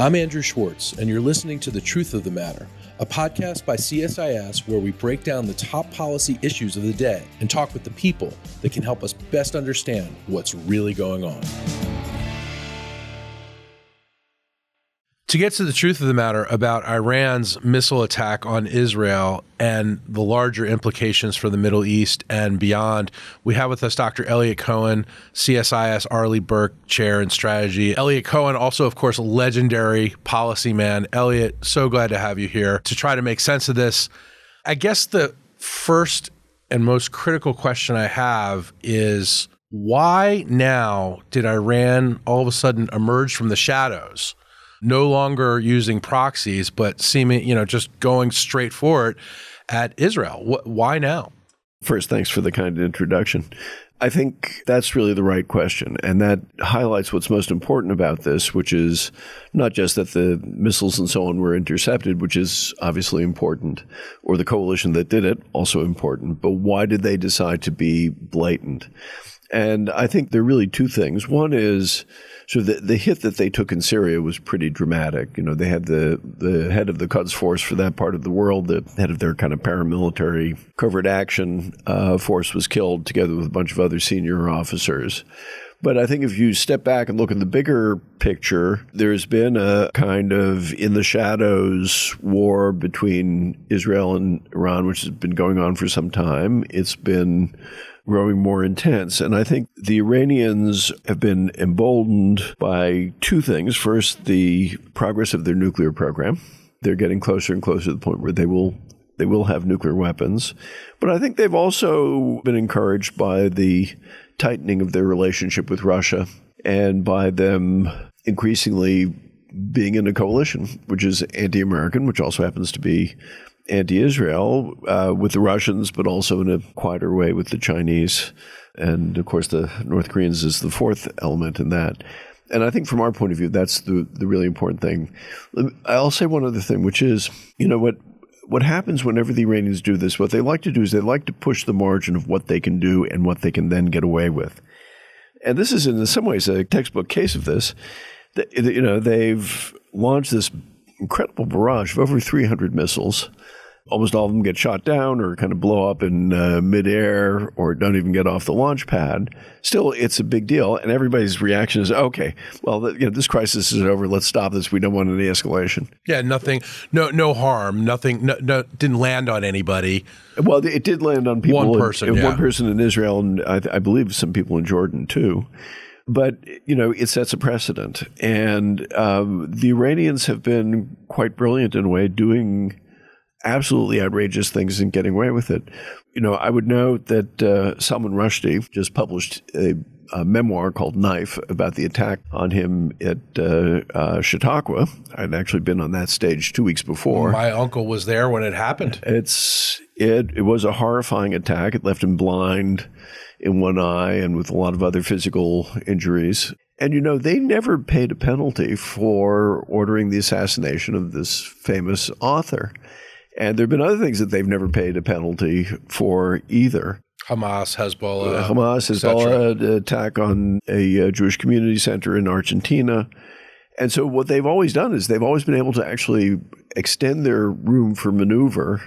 I'm Andrew Schwartz, and you're listening to The Truth of the Matter, a podcast by CSIS where we break down the top policy issues of the day and talk with the people that can help us best understand what's really going on. To get to the truth of the matter about Iran's missile attack on Israel and the larger implications for the Middle East and beyond, we have with us Dr. Eliot Cohen, CSIS Arleigh Burke Chair in Strategy. Eliot Cohen, also, of course, a legendary policy man. Eliot, so glad to have you here to try to make sense of this. I guess the first and most critical question I have is, why now did Iran all of a sudden emerge from the shadows? No longer using proxies, but just going straight for it at Israel. Why now? First, thanks for the kind introduction. I think that's really the right question. And that highlights what's most important about this, which is not just that the missiles and so on were intercepted, which is obviously important, or the coalition that did it, also important, but why did they decide to be blatant? And I think there are really two things. One is, so the hit that they took in Syria was pretty dramatic. You know, they had the head of the Quds Force for that part of the world, the head of their kind of paramilitary covert action force was killed together with a bunch of other senior officers. But I think if you step back and look at the bigger picture, there's been a kind of in the shadows war between Israel and Iran, which has been going on for some time. It's been growing more intense. And I think the Iranians have been emboldened by two things. First, the progress of their nuclear program. They're getting closer and closer to the point where they will have nuclear weapons. But I think they've also been encouraged by the tightening of their relationship with Russia and by them increasingly being in a coalition, which is anti-American, which also happens to be anti-Israel with the Russians, but also in a quieter way with the Chinese. And of course, the North Koreans is the fourth element in that. And I think from our point of view, that's the really important thing. I'll say one other thing, which is, what happens whenever the Iranians do this, what they like to do is they like to push the margin of what they can do and what they can then get away with. And this is in some ways a textbook case of this. They've launched this incredible barrage of over 300 missiles. Almost all of them get shot down or kind of blow up in midair or don't even get off the launch pad. Still, it's a big deal. And everybody's reaction is, okay, well, this crisis is over. Let's stop this. We don't want any escalation. Yeah, nothing, no harm, nothing, no, didn't land on anybody. Well, it did land on people. One person in Israel, and I believe some people in Jordan, too. But, it sets a precedent. And the Iranians have been quite brilliant in a way, doing absolutely outrageous things and getting away with it. I would note that Salman Rushdie just published a memoir called Knife about the attack on him at Chautauqua. I'd actually been on that stage 2 weeks before. My uncle was there when it happened. It was a horrifying attack. It left him blind in one eye and with a lot of other physical injuries. And, they never paid a penalty for ordering the assassination of this famous author. And there have been other things that they've never paid a penalty for either. Hamas, Hezbollah, attack on a Jewish community center in Argentina. And so what they've always done is they've always been able to actually extend their room for maneuver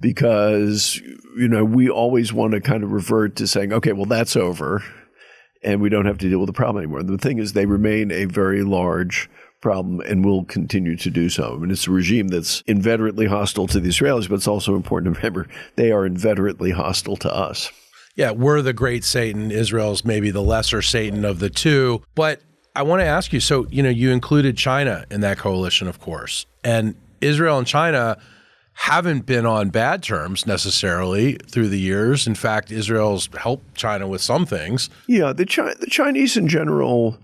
because, we always want to kind of revert to saying, okay, well, that's over and we don't have to deal with the problem anymore. The thing is they remain a very large problem and will continue to do so. I mean, it's a regime that's inveterately hostile to the Israelis, but it's also important to remember they are inveterately hostile to us. Yeah, we're the great Satan. Israel's maybe the lesser Satan of the two. But I want to ask you, so, you included China in that coalition, of course, and Israel and China haven't been on bad terms necessarily through the years. In fact, Israel's helped China with some things. Yeah, the Chinese in general,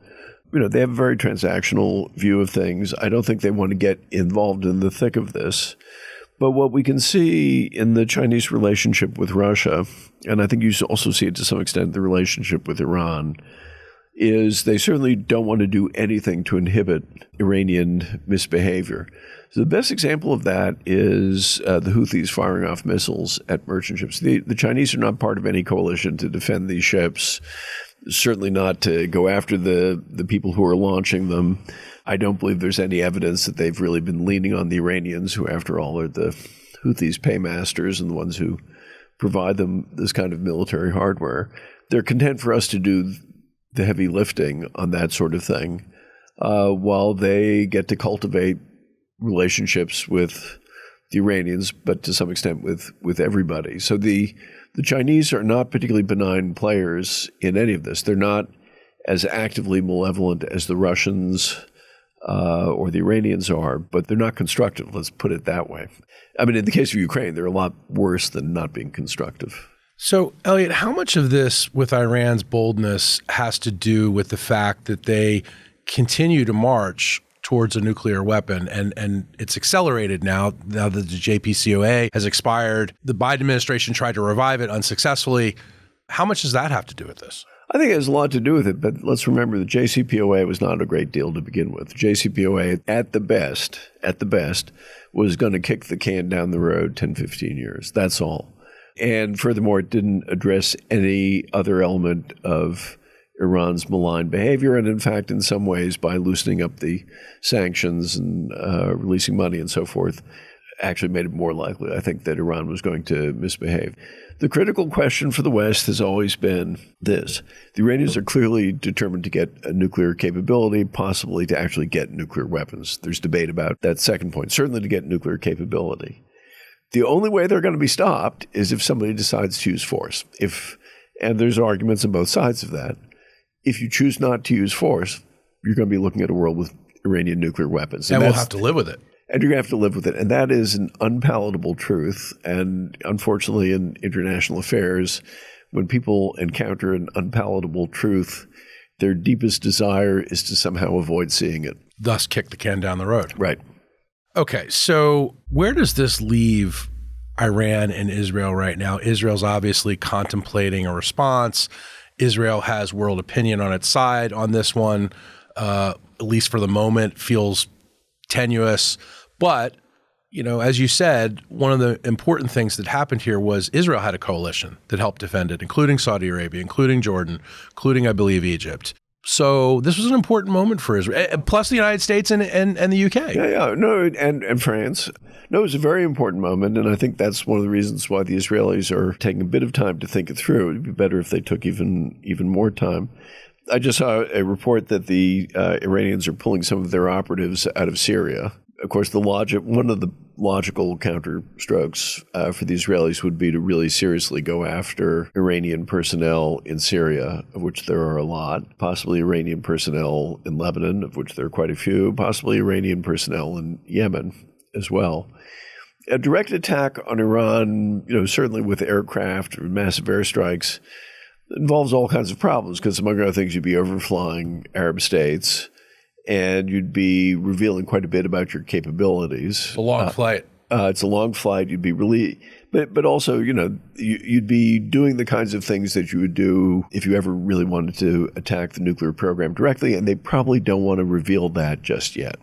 they have a very transactional view of things. I don't think they want to get involved in the thick of this. But what we can see in the Chinese relationship with Russia, and I think you also see it to some extent, the relationship with Iran, is they certainly don't want to do anything to inhibit Iranian misbehavior. So the best example of that is the Houthis firing off missiles at merchant ships. The Chinese are not part of any coalition to defend these ships. certainly not to go after the people who are launching them. I don't believe there's any evidence that they've really been leaning on the Iranians, who, after all, are the Houthis' paymasters and the ones who provide them this kind of military hardware. They're content for us to do the heavy lifting on that sort of thing, while they get to cultivate relationships with the Iranians, but to some extent with everybody. So the Chinese are not particularly benign players in any of this. They're not as actively malevolent as the Russians or the Iranians are, but they're not constructive. Let's put it that way. I mean, in the case of Ukraine, they're a lot worse than not being constructive. So, Eliot, how much of this with Iran's boldness has to do with the fact that they continue to march towards a nuclear weapon, and it's accelerated now that the JCPOA has expired? The Biden administration tried to revive it unsuccessfully. How much does that have to do with this? I think it has a lot to do with it, but let's remember the JCPOA was not a great deal to begin with. The JCPOA, at the best, was going to kick the can down the road 10, 15 years. That's all. And furthermore, it didn't address any other element of Iran's malign behavior. And in fact, in some ways, by loosening up the sanctions and releasing money and so forth, actually made it more likely, I think, that Iran was going to misbehave. The critical question for the West has always been this. The Iranians are clearly determined to get a nuclear capability, possibly to actually get nuclear weapons. There's debate about that second point, certainly to get nuclear capability. The only way they're going to be stopped is if somebody decides to use force. And there's arguments on both sides of that. If you choose not to use force, you're going to be looking at a world with Iranian nuclear weapons. And we'll have to live with it. And you're going to have to live with it. And that is an unpalatable truth. And unfortunately, in international affairs, when people encounter an unpalatable truth, their deepest desire is to somehow avoid seeing it. Thus kick the can down the road. Right. Okay, so where does this leave Iran and Israel right now? Israel's obviously contemplating a response. Israel has world opinion on its side on this one, at least for the moment, feels tenuous. But, you know, as you said, one of the important things that happened here was Israel had a coalition that helped defend it, including Saudi Arabia, including Jordan, including, I believe, Egypt. So this was an important moment for Israel, plus the United States and the UK. No, and France. No, it was a very important moment, and I think that's one of the reasons why the Israelis are taking a bit of time to think it through. It would be better if they took even more time. I just saw a report that the Iranians are pulling some of their operatives out of Syria. Of course, one of the logical counterstrokes for the Israelis would be to really seriously go after Iranian personnel in Syria, of which there are a lot, possibly Iranian personnel in Lebanon, of which there are quite a few, possibly Iranian personnel in Yemen as well. A direct attack on Iran, certainly with aircraft or massive airstrikes, involves all kinds of problems because, among other things, you'd be overflying Arab states, and you'd be revealing quite a bit about your capabilities. It's a long flight. It's a long flight. You'd be really, but also, you'd be doing the kinds of things that you would do if you ever really wanted to attack the nuclear program directly, and they probably don't want to reveal that just yet.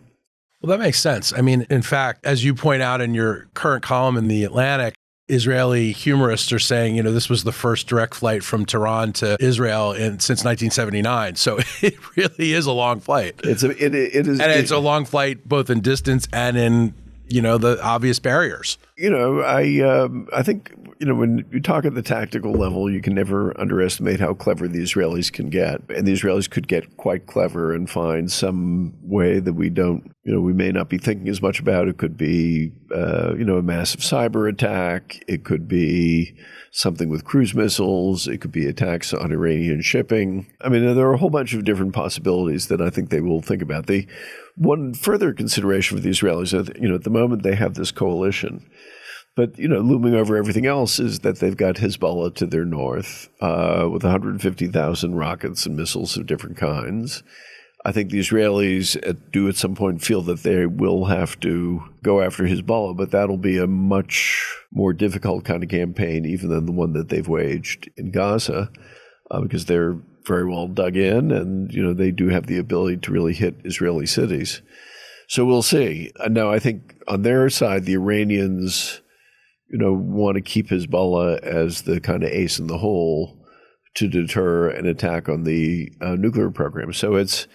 Well, that makes sense. I mean, in fact, as you point out in your current column in The Atlantic, Israeli humorists are saying, this was the first direct flight from Tehran to Israel since 1979. So it really is a long flight. It is, and it's a long flight both in distance and in, the obvious barriers. I think, when you talk at the tactical level, you can never underestimate how clever the Israelis can get. And the Israelis could get quite clever and find some way that we don't, we may not be thinking as much about. It could be, a massive cyber attack. It could be something with cruise missiles. It could be attacks on Iranian shipping. I mean, there are a whole bunch of different possibilities that I think they will think about. One further consideration for the Israelis, at the moment they have this coalition. But, looming over everything else is that they've got Hezbollah to their north with 150,000 rockets and missiles of different kinds. I think the Israelis do at some point feel that they will have to go after Hezbollah, but that'll be a much more difficult kind of campaign even than the one that they've waged in Gaza because they're very well dug in and, they do have the ability to really hit Israeli cities. So we'll see. Now, I think on their side, the Iranians want to keep Hezbollah as the kind of ace in the hole to deter an attack on the nuclear program. So it's,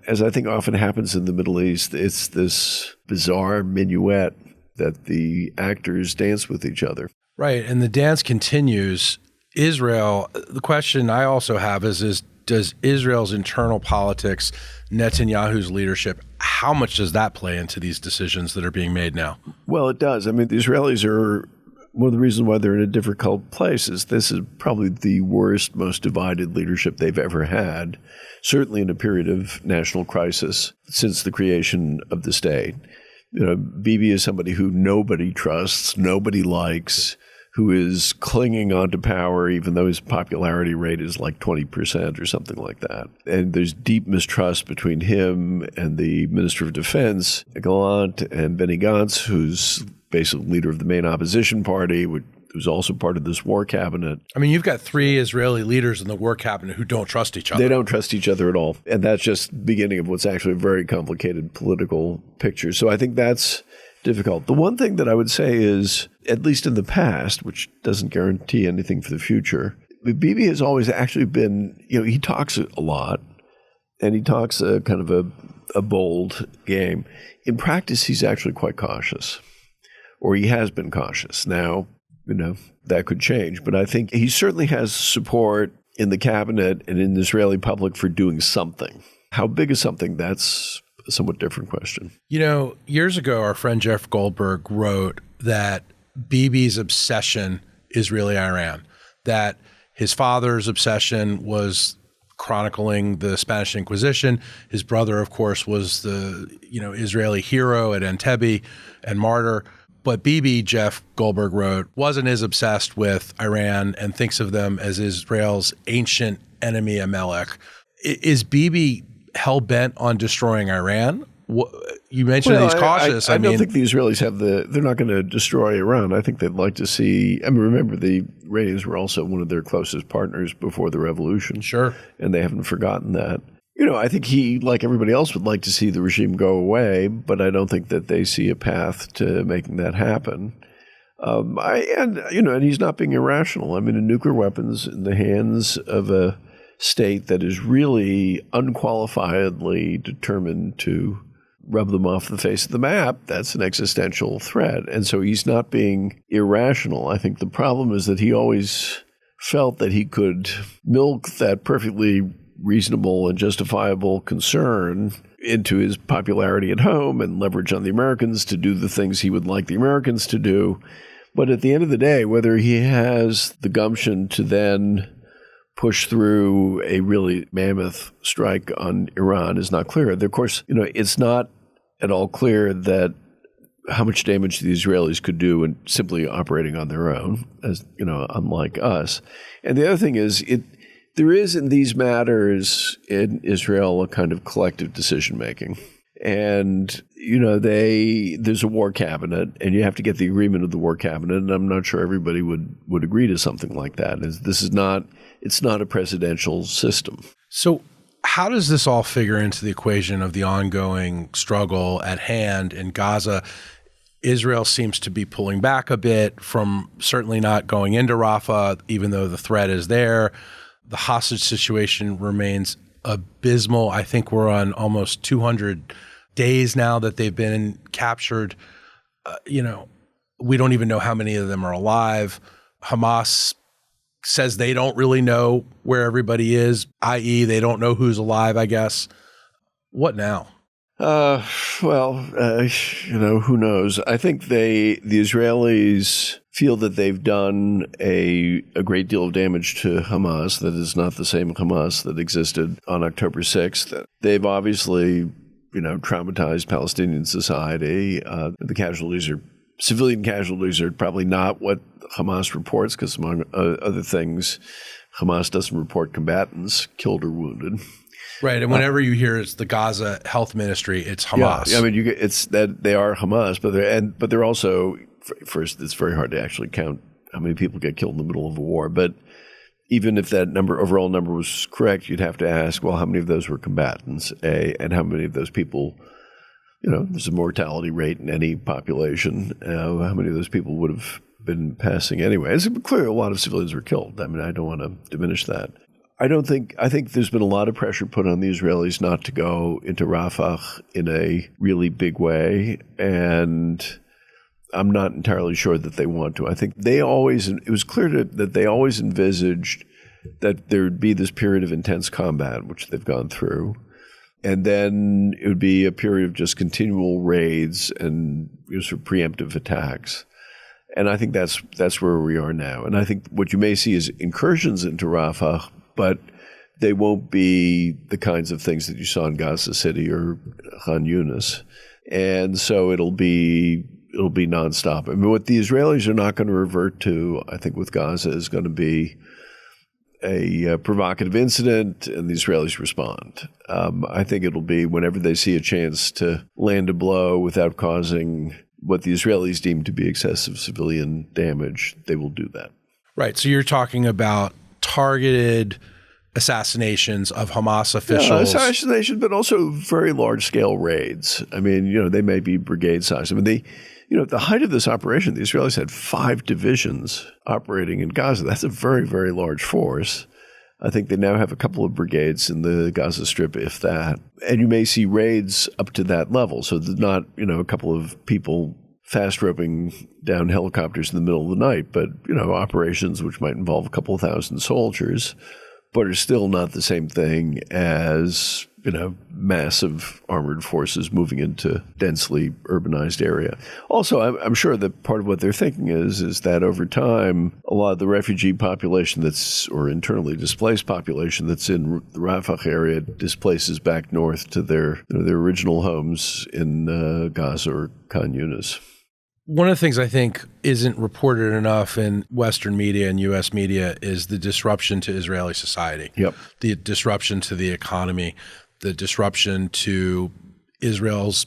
as I think often happens in the Middle East, it's this bizarre minuet that the actors dance with each other. Right, and the dance continues. Israel, the question I also have is does Israel's internal politics, Netanyahu's leadership, how much does that play into these decisions that are being made now? Well, it does. I mean, the Israelis are, one of the reasons why they're in a difficult place is this is probably the worst, most divided leadership they've ever had, certainly in a period of national crisis since the creation of the state. You know, Bibi is somebody who nobody trusts, nobody likes, who is clinging onto power, even though his popularity rate is like 20% or something like that. And there's deep mistrust between him and the Minister of Defense, Gallant, and Benny Gantz, who's basically leader of the main opposition party, who's also part of this war cabinet. I mean, you've got 3 Israeli leaders in the war cabinet who don't trust each other. They don't trust each other at all. And that's just the beginning of what's actually a very complicated political picture. So I think that's difficult. The one thing that I would say is, at least in the past, which doesn't guarantee anything for the future, Bibi has always actually been, you know, he talks a lot, and he talks a kind of a bold game. In practice, he's actually quite cautious, or he has been cautious. Now, you know, that could change, but I think he certainly has support in the cabinet and in the Israeli public for doing something. How big is something? That's a somewhat different question. You know, years ago, our friend Jeff Goldberg wrote that Bibi's obsession is really Iran, that his father's obsession was chronicling the Spanish Inquisition. His brother, of course, was the, you know, Israeli hero at Entebbe and martyr. But Bibi, Jeff Goldberg wrote, wasn't as obsessed with Iran and thinks of them as Israel's ancient enemy, Amalek. Is Bibi hell-bent on destroying Iran? You mentioned he's cautious. I don't think the Israelis have they're not going to destroy Iran. I think they'd like to see, I mean, remember the Iranians were also one of their closest partners before the revolution. Sure. And they haven't forgotten that. You know, I think he, like everybody else, would like to see the regime go away, but I don't think that they see a path to making that happen. And he's not being irrational. I mean, nuclear weapons in the hands of a state that is really unqualifiedly determined to rub them off the face of the map, that's an existential threat. And so he's not being irrational. I think the problem is that he always felt that he could milk that perfectly reasonable and justifiable concern into his popularity at home and leverage on the Americans to do the things he would like the Americans to do. But at the end of the day, whether he has the gumption to then push through a really mammoth strike on Iran is not clear. Of course, it's not at all clear that how much damage the Israelis could do in simply operating on their own, as unlike us. And the other thing is, there is in these matters in Israel a kind of collective decision making. And, there's a war cabinet, and you have to get the agreement of the war cabinet. And I'm not sure everybody would agree to something like that. It's not a presidential system. So how does this all figure into the equation of the ongoing struggle at hand in Gaza? Israel seems to be pulling back a bit from certainly not going into Rafah, even though the threat is there. The hostage situation remains abysmal. I think we're on almost 200 days now that they've been captured. We don't even know how many of them are alive. Hamas says they don't really know where everybody is, i.e. they don't know who's alive, I guess. What now? Who knows? I think the Israelis feel that they've done a great deal of damage to Hamas that is not the same Hamas that existed on October 6th. They've obviously, traumatized Palestinian society. Civilian casualties are probably not what Hamas reports because, among other things, Hamas doesn't report combatants killed or wounded. Right, and whenever you hear it's the Gaza Health Ministry, it's Hamas. Yeah, I mean, it's that they are Hamas, but they're also, first, it's very hard to actually count how many people get killed in the middle of a war. But even if that overall number was correct, you'd have to ask, well, how many of those were combatants? And how many of those people, there's a mortality rate in any population. How many of those people would have been passing anyway. It's clear a lot of civilians were killed. I mean, I don't want to diminish that. I think there's been a lot of pressure put on the Israelis not to go into Rafah in a really big way, and I'm not entirely sure that they want to. I think it was clear that they always envisaged that there would be this period of intense combat, which they've gone through, and then it would be a period of just continual raids and sort of preemptive attacks. And I think that's where we are now. And I think what you may see is incursions into Rafah, but they won't be the kinds of things that you saw in Gaza City or Khan Yunis. And so it'll be nonstop. I mean, what the Israelis are not going to revert to, I think, with Gaza is going to be a provocative incident, and the Israelis respond. I think it'll be whenever they see a chance to land a blow without causing what the Israelis deem to be excessive civilian damage, they will do that. Right. So you're talking about targeted assassinations of Hamas officials. Yeah, assassinations, but also very large-scale raids. I mean, they may be brigade size. I mean, at the height of this operation, the Israelis had 5 divisions operating in Gaza. That's a very, very large force. I think they now have a couple of brigades in the Gaza Strip, if that. And you may see raids up to that level. So there's not, a couple of people fast roping down helicopters in the middle of the night, but, operations which might involve a couple of thousand soldiers, but are still not the same thing as, massive armored forces moving into densely urbanized area. Also, I'm sure that part of what they're thinking is that over time, a lot of the refugee population or internally displaced population that's in the Rafah area displaces back north to their original homes in Gaza or Khan Yunis. One of the things I think isn't reported enough in Western media and U.S. media is the disruption to Israeli society. Yep. The disruption to the economy, the disruption to Israel's,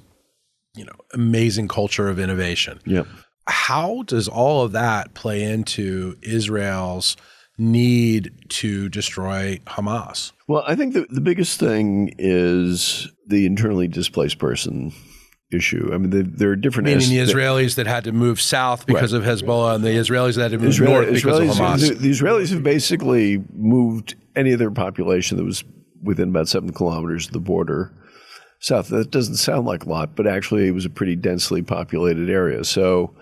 amazing culture of innovation. Yep. How does all of that play into Israel's need to destroy Hamas? Well, I think the biggest thing is the internally displaced person issue. I mean, there are different... Meaning the Israelis that had to move south because of Hezbollah and the Israelis that had to move north because of Hamas. The Israelis have basically moved any of their population that was within about 7 kilometers of the border south. That doesn't sound like a lot, but actually it was a pretty densely populated area. So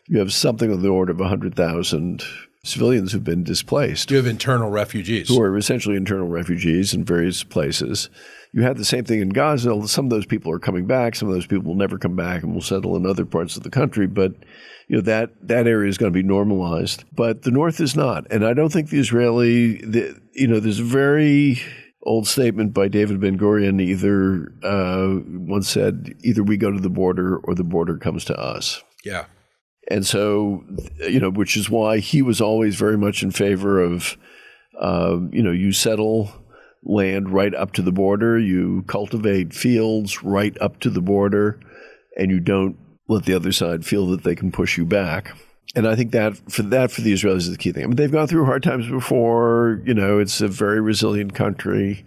you have something on the order of 100,000 civilians who've been displaced. You have internal refugees. Who are essentially internal refugees in various places. You have the same thing in Gaza. Some of those people are coming back. Some of those people will never come back and will settle in other parts of the country. But that area is going to be normalized. But the north is not. And I don't think there's a very old statement by David Ben-Gurion, once said, either we go to the border or the border comes to us. Yeah. And so, which is why he was always very much in favor of, you settle land right up to the border, you cultivate fields right up to the border, and you don't let the other side feel that they can push you back. And I think that for the Israelis is the key thing. I mean, they've gone through hard times before. It's a very resilient country.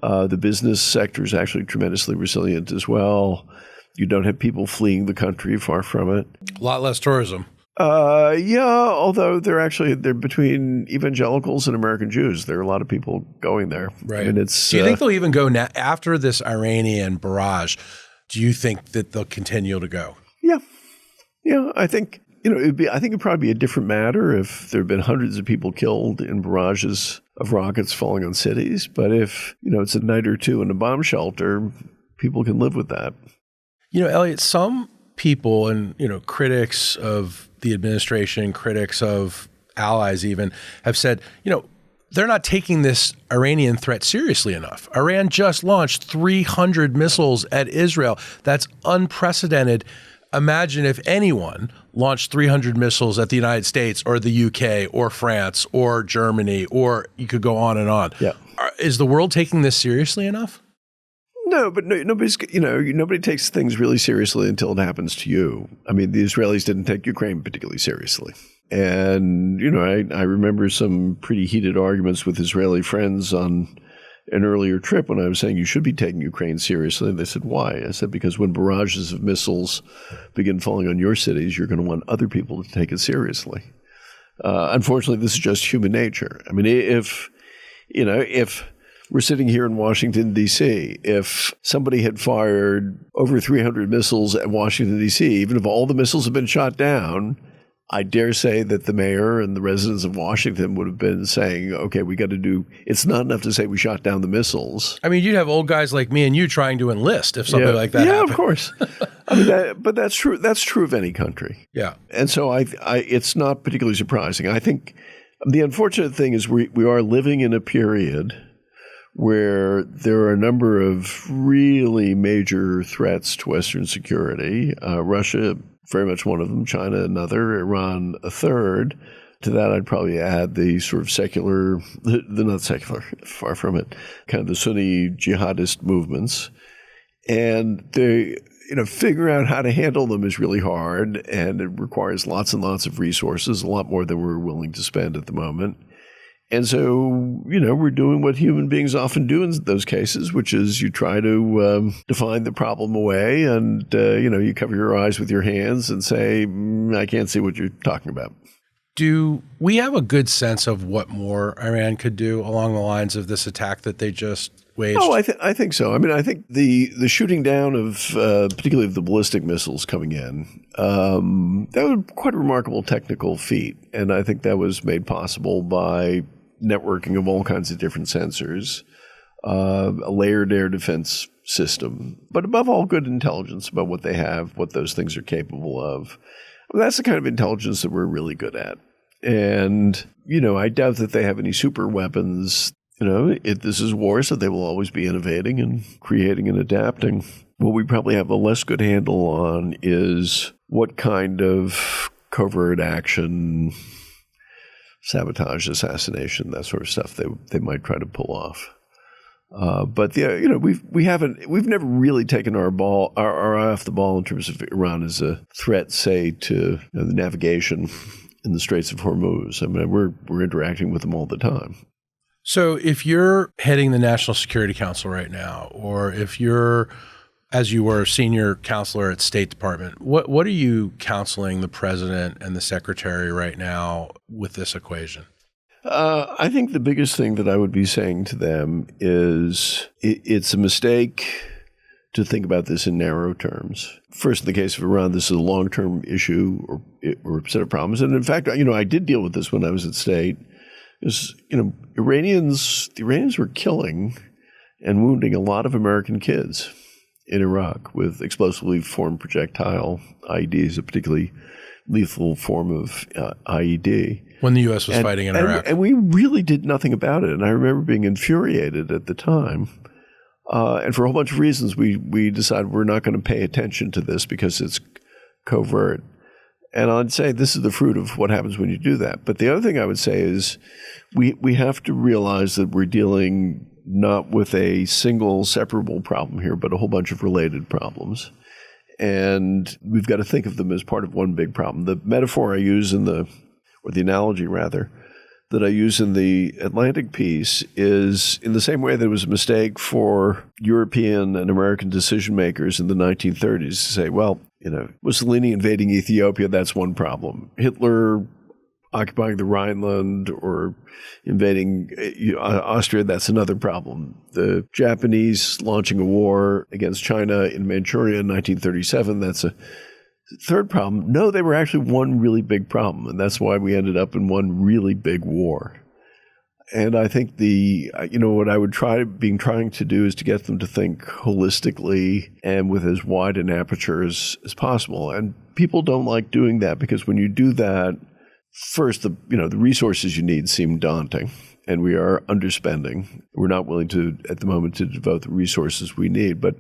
The business sector is actually tremendously resilient as well. You don't have people fleeing the country, far from it. A lot less tourism. Yeah, although they're between evangelicals and American Jews. There are a lot of people going there. Right. And do you think they'll even go now after this Iranian barrage? Do you think that they'll continue to go? Yeah. Yeah, I think it'd probably be a different matter if there had been hundreds of people killed in barrages of rockets falling on cities. But if it's a night or two in a bomb shelter, people can live with that. Eliot, some people and, critics of the administration, critics of allies even, have said, they're not taking this Iranian threat seriously enough. Iran just launched 300 missiles at Israel. That's unprecedented. Imagine if anyone launched 300 missiles at the United States or the UK or France or Germany, or you could go on and on. Yeah. Is the world taking this seriously enough? No, but nobody takes things really seriously until it happens to you. I mean, the Israelis didn't take Ukraine particularly seriously. And, I remember some pretty heated arguments with Israeli friends on an earlier trip when I was saying you should be taking Ukraine seriously. And they said, why? I said, because when barrages of missiles begin falling on your cities, you're going to want other people to take it seriously. Unfortunately, this is just human nature. I mean, if we're sitting here in Washington, D.C., if somebody had fired over 300 missiles at Washington, D.C., even if all the missiles had been shot down, I dare say that the mayor and the residents of Washington would have been saying, okay, it's not enough to say we shot down the missiles. I mean, you'd have old guys like me and you trying to enlist if something like that happened. Yeah, of course. I mean, but that's true. That's true of any country. Yeah. And so it's not particularly surprising. I think the unfortunate thing is we are living in a period where there are a number of really major threats to Western security. Russia, very much one of them, China another, Iran a third. To that, I'd probably add the sort of secular, not secular, far from it, kind of the Sunni jihadist movements. And figure out how to handle them is really hard, and it requires lots and lots of resources, a lot more than we're willing to spend at the moment. And so, we're doing what human beings often do in those cases, which is you try to define the problem away and, you cover your eyes with your hands and say, I can't see what you're talking about. Do we have a good sense of what more Iran could do along the lines of this attack that they just waged? Oh, I think so. I mean, I think the shooting down of particularly of the ballistic missiles coming in, that was quite a remarkable technical feat. And I think that was made possible by networking of all kinds of different sensors, a layered air defense system, but above all, good intelligence about what they have, what those things are capable of. Well, that's the kind of intelligence that we're really good at. And, I doubt that they have any super weapons. This is war, so they will always be innovating and creating and adapting. What we probably have a less good handle on is what kind of covert action, sabotage, assassination, that sort of stuff they might try to pull off. But we've never really taken our eye off the ball in terms of Iran as a threat, say, to the navigation in the Straits of Hormuz. I mean, we're interacting with them all the time. So if you're heading the National Security Council right now, or if you're, as you were, senior counselor at State Department, what are you counseling the president and the secretary right now with this equation? I think the biggest thing that I would be saying to them is it's a mistake to think about this in narrow terms. First, in the case of Iran, this is a long-term issue or set of problems. And in fact, I did deal with this when I was at State. The Iranians were killing and wounding a lot of American kids in Iraq with explosively formed projectile IEDs, a particularly lethal form of IED. When the U.S. was fighting in Iraq. And we really did nothing about it. And I remember being infuriated at the time. And for a whole bunch of reasons, we decided we're not going to pay attention to this because it's covert. And I'd say this is the fruit of what happens when you do that. But the other thing I would say is we have to realize that we're dealing not with a single separable problem here, but a whole bunch of related problems. And we've got to think of them as part of one big problem. The metaphor I use or the analogy rather, that I use in the Atlantic piece is in the same way that it was a mistake for European and American decision makers in the 1930s to say, well, Mussolini invading Ethiopia, that's one problem. Hitler occupying the Rhineland or invading Austria, that's another problem. The Japanese launching a war against China in Manchuria in 1937, that's a third problem. No, they were actually one really big problem, and that's why we ended up in one really big war. And I think what I would trying to do is to get them to think holistically and with as wide an aperture as possible. And people don't like doing that because when you do that, first, the resources you need seem daunting, and we are underspending. We're not willing to, at the moment, to devote the resources we need. But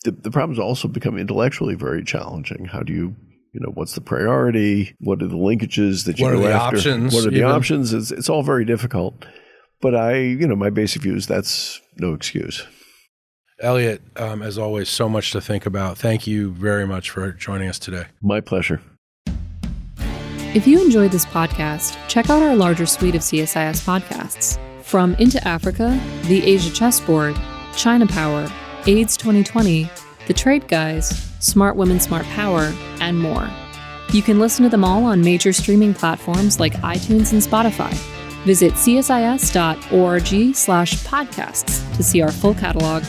the problems also become intellectually very challenging. How do you, what's the priority? What are the linkages that you go after? Options? What are the options? It's all very difficult. But my basic view is that's no excuse. Eliot, as always, so much to think about. Thank you very much for joining us today. My pleasure. If you enjoyed this podcast, check out our larger suite of CSIS podcasts. From Into Africa, The Asia Chessboard, China Power, AIDS 2020, The Trade Guys, Smart Women, Smart Power, and more. You can listen to them all on major streaming platforms like iTunes and Spotify. Visit csis.org/podcasts to see our full catalog.